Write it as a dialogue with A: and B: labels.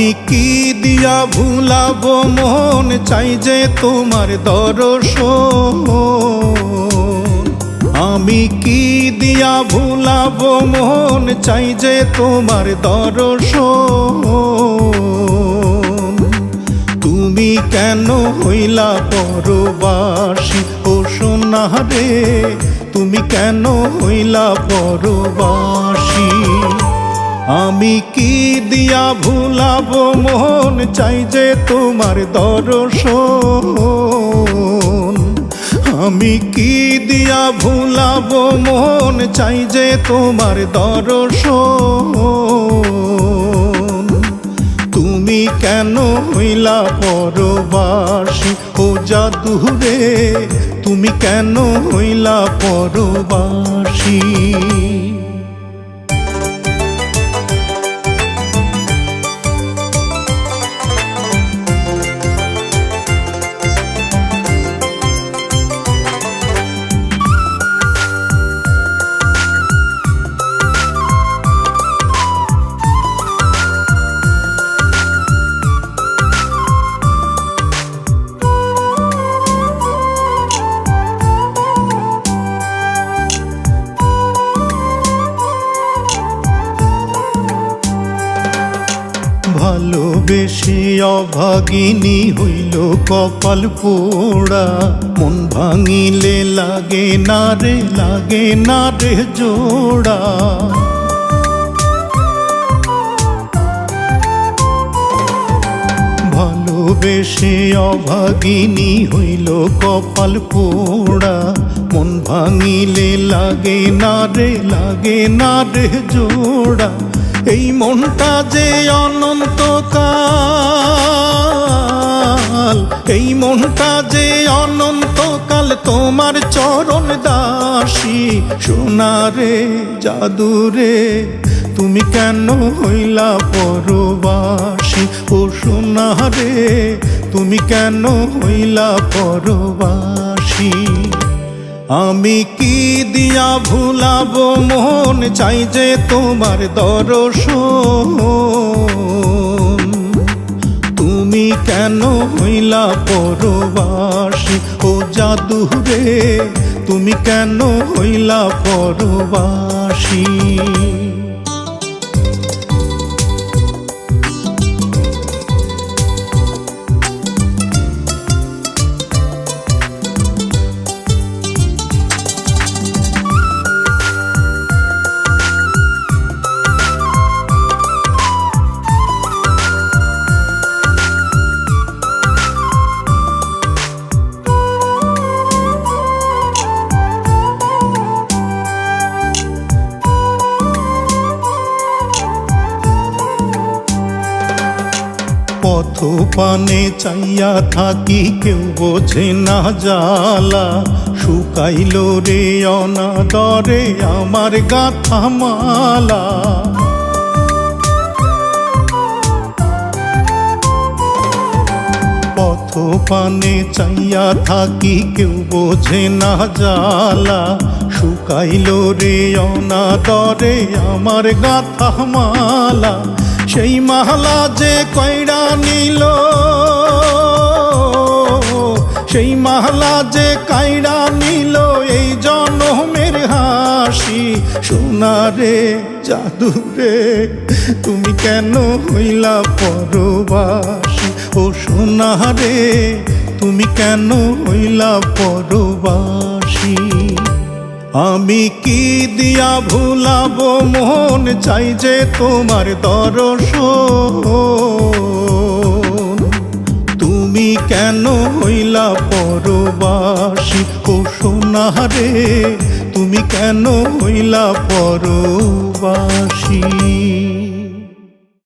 A: আমি কি দিয়া ভুলাবো মন চাই যে তোমার দর্শন। আমি কি দিয়া ভুলাবো মন চাই যে তোমার দর্শন। তুমি কেন হইলা পরবাসী ও সোনা রে, তুমি কেন হইলা পরবাসী। আমি কি দিয়া ভুলাবো মন চাই যে তোমার দর্শন। আমি কি দিয়া ভুলাবো মন চাই যে তোমার দর্শন। তুমি কেন হইলা পরবাসী ও জাদু রে, তুমি কেন হইলা পরবাসী। ভালোবেসে অভাগিনী হইল কপাল পোড়া, মন ভাঙিলে লাগে না রে, লাগে না রে জোড়া। ভালোবেসে অভাগিনী হইল কপাল পোড়া, মন ভাঙিলে লাগে না রে, লাগে না রে জোড়া। এই মনটা যে অনন্তকাল, এই মনটা যে অনন্তকাল তোমার চরণ দাসী। সোনা রে জাদু রে, তুমি কেন হইলা পরবাসী ও সোনা রে, তুমি কেন হইলা পরবাসী। আমি কি দিয়া ভুলাবো মন চাই যে তোমার দর্শন। তুমি কেন হইলা পরবাসী ও জাদু রে, তুমি কেন হইলা পরবাসী। পথ পানে চাইয়া থাকি কেউ বোঝে না জ্বালা, শুকাইল রে অনাদরে আমার গাথা মালা। পথ পানে চাইয়া থাকি কেউ বোঝে না জ্বালা, শুকাইল রে অনাদরে আমার গাথা মালা। সেই মালা যে কইরা নিল, সেই মালা যে কাইরা নিল এই জনমের হাসি। সোনা রে জাদু রে, তুমি কেন হইলা পরবাসী ও সোনা রে, তুমি কেন হইলা পরবাসী। আমি কি দিয়া ভুলাবো মন চাই যে তোমার দর্শন। তুমি কেন হইলা পরবাসী ও সোনা রে, তুমি কেন হইলা পরবাসী।